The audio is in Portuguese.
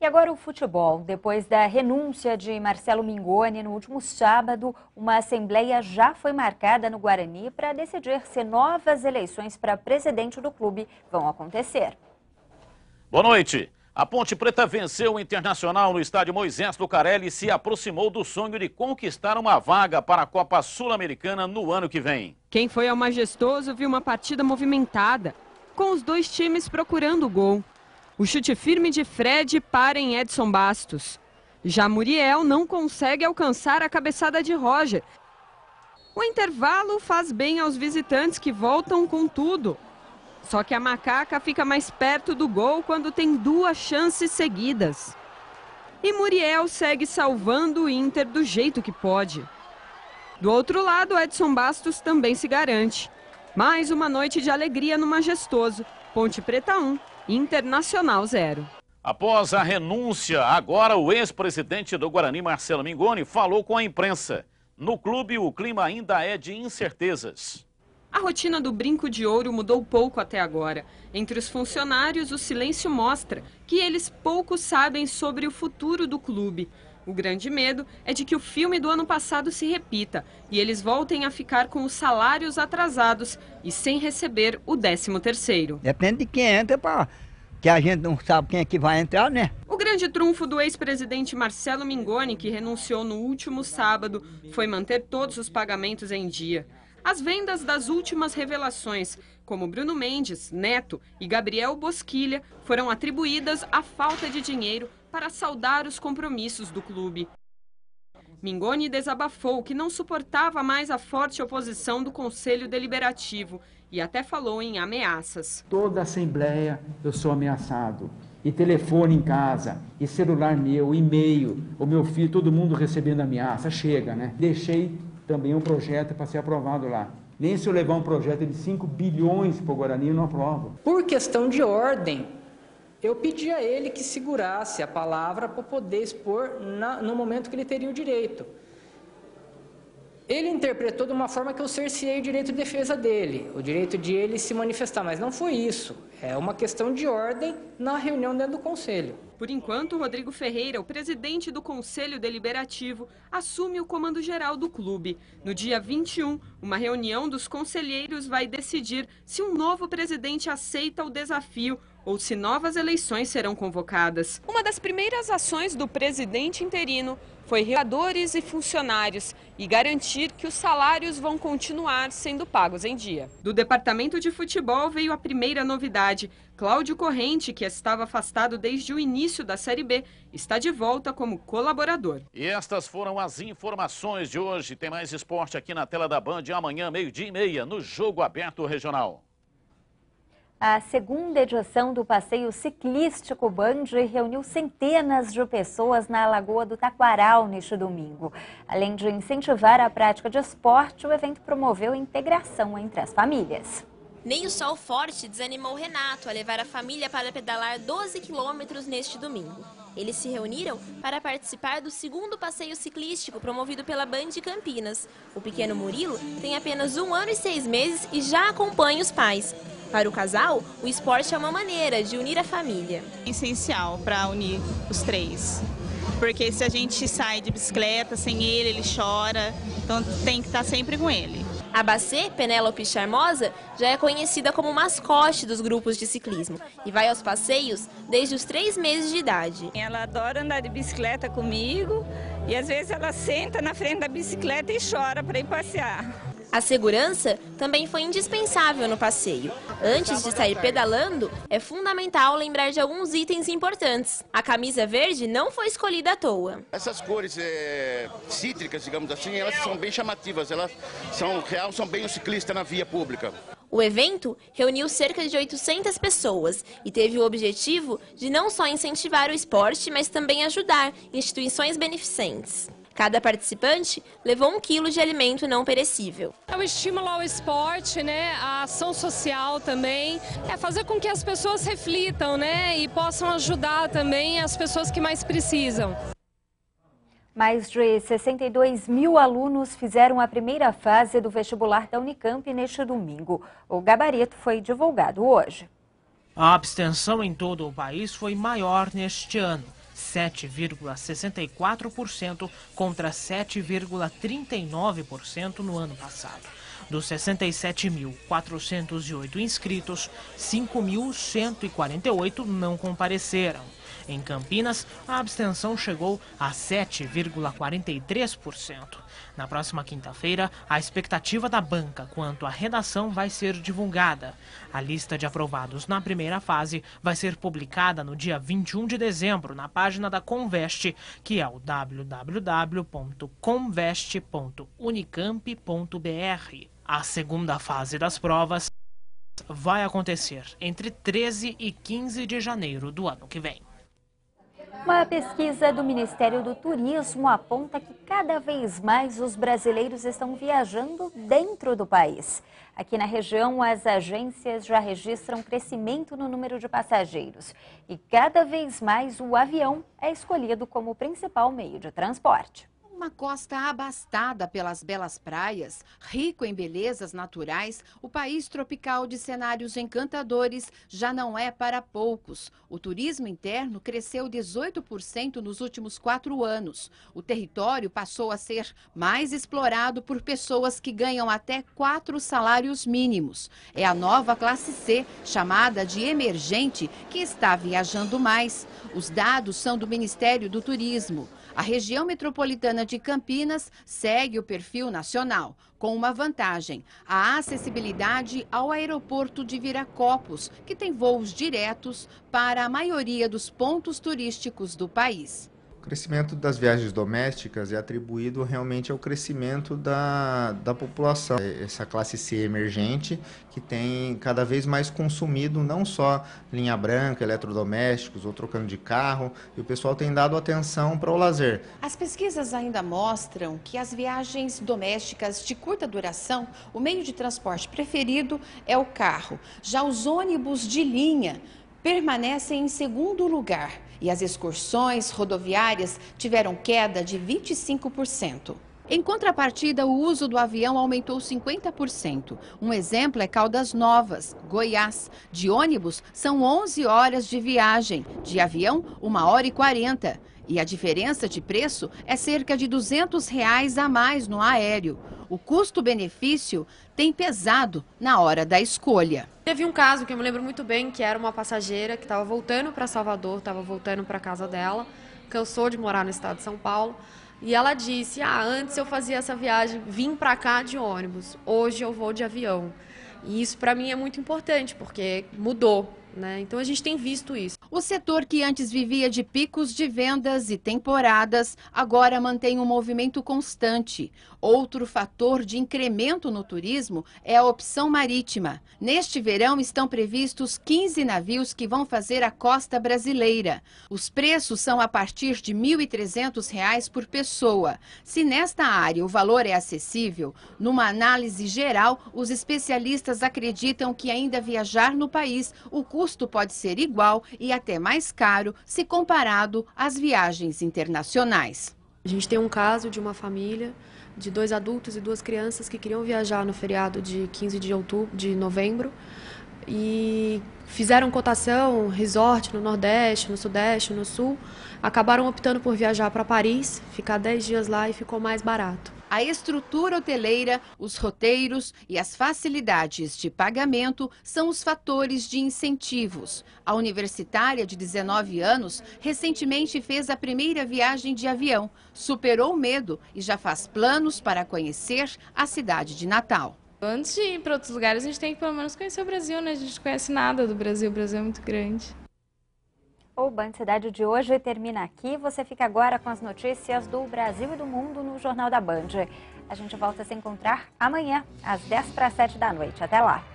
agora o futebol. Depois da renúncia de Marcelo Mingoni no último sábado, uma assembleia já foi marcada no Guarani para decidir se novas eleições para presidente do clube vão acontecer. Boa noite. A Ponte Preta venceu o Internacional no estádio Moisés Lucarelli e se aproximou do sonho de conquistar uma vaga para a Copa Sul-Americana no ano que vem. Quem foi ao Majestoso viu uma partida movimentada, com os dois times procurando o gol. O chute firme de Fred para em Edson Bastos. Já Muriel não consegue alcançar a cabeçada de Roger. O intervalo faz bem aos visitantes que voltam com tudo. Só que a macaca fica mais perto do gol quando tem duas chances seguidas. E Muriel segue salvando o Inter do jeito que pode. Do outro lado, Edson Bastos também se garante. Mais uma noite de alegria no Majestoso. Ponte Preta 1, Internacional 0. Após a renúncia, agora o ex-presidente do Guarani, Marcelo Mingoni, falou com a imprensa. No clube, o clima ainda é de incertezas. A rotina do Brinco de Ouro mudou pouco até agora. Entre os funcionários, o silêncio mostra que eles pouco sabem sobre o futuro do clube. O grande medo é de que o filme do ano passado se repita e eles voltem a ficar com os salários atrasados e sem receber o 13º. Depende de quem entra, que a gente não sabe quem é que vai entrar, né? O grande trunfo do ex-presidente Marcelo Mingoni, que renunciou no último sábado, foi manter todos os pagamentos em dia. As vendas das últimas revelações, como Bruno Mendes, Neto e Gabriel Bosquilha, foram atribuídas à falta de dinheiro para saldar os compromissos do clube. Mingoni desabafou que não suportava mais a forte oposição do Conselho Deliberativo e até falou em ameaças. Toda assembleia eu sou ameaçado. E telefone em casa, e celular meu, e-mail, o meu filho, todo mundo recebendo ameaça. Chega, né? Deixei também um projeto para ser aprovado lá. Nem se eu levar um projeto de 5 bilhões para o Guarani, eu não aprovo. Por questão de ordem, eu pedi a ele que segurasse a palavra para poder expor no momento que ele teria o direito. Ele interpretou de uma forma que eu cerceei o direito de defesa dele, o direito de ele se manifestar, mas não foi isso. É uma questão de ordem na reunião dentro do Conselho. Por enquanto, Rodrigo Ferreira, o presidente do Conselho Deliberativo, assume o comando geral do clube. No dia 21, uma reunião dos conselheiros vai decidir se um novo presidente aceita o desafio ou se novas eleições serão convocadas. Uma das primeiras ações do presidente interino foi reunir jogadores e funcionários e garantir que os salários vão continuar sendo pagos em dia. Do departamento de futebol veio a primeira novidade. Cláudio Corrente, que estava afastado desde o início da Série B, está de volta como colaborador. E estas foram as informações de hoje. Tem mais esporte aqui na tela da Band amanhã, 12h30, no Jogo Aberto Regional. A segunda edição do passeio ciclístico Band reuniu centenas de pessoas na Lagoa do Taquaral neste domingo. Além de incentivar a prática de esporte, o evento promoveu a integração entre as famílias. Nem o sol forte desanimou Renato a levar a família para pedalar 12 quilômetros neste domingo. Eles se reuniram para participar do segundo passeio ciclístico promovido pela Band Campinas. O pequeno Murilo tem apenas 1 ano e 6 meses e já acompanha os pais. Para o casal, o esporte é uma maneira de unir a família. É essencial para unir os três, porque se a gente sai de bicicleta sem ele, ele chora, então tem que estar sempre com ele. A Bacê, Penélope Charmosa, já é conhecida como mascote dos grupos de ciclismo e vai aos passeios desde os 3 meses de idade. Ela adora andar de bicicleta comigo e às vezes ela senta na frente da bicicleta e chora para ir passear. A segurança também foi indispensável no passeio. Antes de sair pedalando, é fundamental lembrar de alguns itens importantes. A camisa verde não foi escolhida à toa. Essas cores cítricas, digamos assim, elas são bem chamativas, elas são bem o ciclista na via pública. O evento reuniu cerca de 800 pessoas e teve o objetivo de não só incentivar o esporte, mas também ajudar instituições beneficentes. Cada participante levou 1 quilo de alimento não perecível. É o estímulo ao esporte, né? A ação social também, é fazer com que as pessoas reflitam, né? E possam ajudar também as pessoas que mais precisam. Mais de 62 mil alunos fizeram a primeira fase do vestibular da Unicamp neste domingo. O gabarito foi divulgado hoje. A abstenção em todo o país foi maior neste ano. 7,64% contra 7,39% no ano passado. Dos 67.408 inscritos, 5.148 não compareceram. Em Campinas, a abstenção chegou a 7,43%. Na próxima quinta-feira, a expectativa da banca quanto à redação vai ser divulgada. A lista de aprovados na primeira fase vai ser publicada no dia 21 de dezembro na página da Conveste, que é o www.conveste.unicamp.br. A segunda fase das provas vai acontecer entre 13 e 15 de janeiro do ano que vem. Uma pesquisa do Ministério do Turismo aponta que cada vez mais os brasileiros estão viajando dentro do país. Aqui na região, as agências já registram crescimento no número de passageiros. E cada vez mais o avião é escolhido como o principal meio de transporte. Uma costa abastada pelas belas praias, rico em belezas naturais, o país tropical de cenários encantadores já não é para poucos. O turismo interno cresceu 18% nos últimos 4 anos. O território passou a ser mais explorado por pessoas que ganham até 4 salários mínimos. É a nova classe C, chamada de emergente, que está viajando mais. Os dados são do Ministério do Turismo. A região metropolitana de Campinas segue o perfil nacional, com uma vantagem: a acessibilidade ao aeroporto de Viracopos, que tem voos diretos para a maioria dos pontos turísticos do país. O crescimento das viagens domésticas é atribuído realmente ao crescimento da população. Essa classe C emergente que tem cada vez mais consumido não só linha branca, eletrodomésticos ou trocando de carro, e o pessoal tem dado atenção para o lazer. As pesquisas ainda mostram que as viagens domésticas de curta duração, o meio de transporte preferido é o carro. Já os ônibus de linha permanecem em segundo lugar. E as excursões rodoviárias tiveram queda de 25%. Em contrapartida, o uso do avião aumentou 50%. Um exemplo é Caldas Novas, Goiás. De ônibus, são 11 horas de viagem. De avião, 1h40. E a diferença de preço é cerca de R$ 200 a mais no aéreo. O custo-benefício tem pesado na hora da escolha. Teve um caso que eu me lembro muito bem, que era uma passageira que estava voltando para Salvador, estava voltando para a casa dela, cansou de morar no estado de São Paulo, e ela disse: antes eu fazia essa viagem, vim para cá de ônibus, hoje eu vou de avião. E isso para mim é muito importante, porque mudou, né? Então a gente tem visto isso. O setor que antes vivia de picos de vendas e temporadas, agora mantém um movimento constante. Outro fator de incremento no turismo é a opção marítima. Neste verão estão previstos 15 navios que vão fazer a costa brasileira. Os preços são a partir de R$ 1.300 por pessoa. Se nesta área o valor é acessível, numa análise geral, os especialistas acreditam que ainda viajar no país, o custo pode ser igual e até mais caro se comparado às viagens internacionais. A gente tem um caso de uma família de 2 adultos e 2 crianças que queriam viajar no feriado de 15 de novembro e fizeram cotação, resort no Nordeste, no Sudeste, no Sul, acabaram optando por viajar para Paris, ficar 10 dias lá e ficou mais barato. A estrutura hoteleira, os roteiros e as facilidades de pagamento são os fatores de incentivos. A universitária de 19 anos recentemente fez a primeira viagem de avião, superou o medo e já faz planos para conhecer a cidade de Natal. Antes de ir para outros lugares, a gente tem que pelo menos conhecer o Brasil, né? A gente não conhece nada do Brasil, o Brasil é muito grande. O Band Cidade de hoje termina aqui. Você fica agora com as notícias do Brasil e do mundo no Jornal da Band. A gente volta a se encontrar amanhã, às 6:50 da noite. Até lá!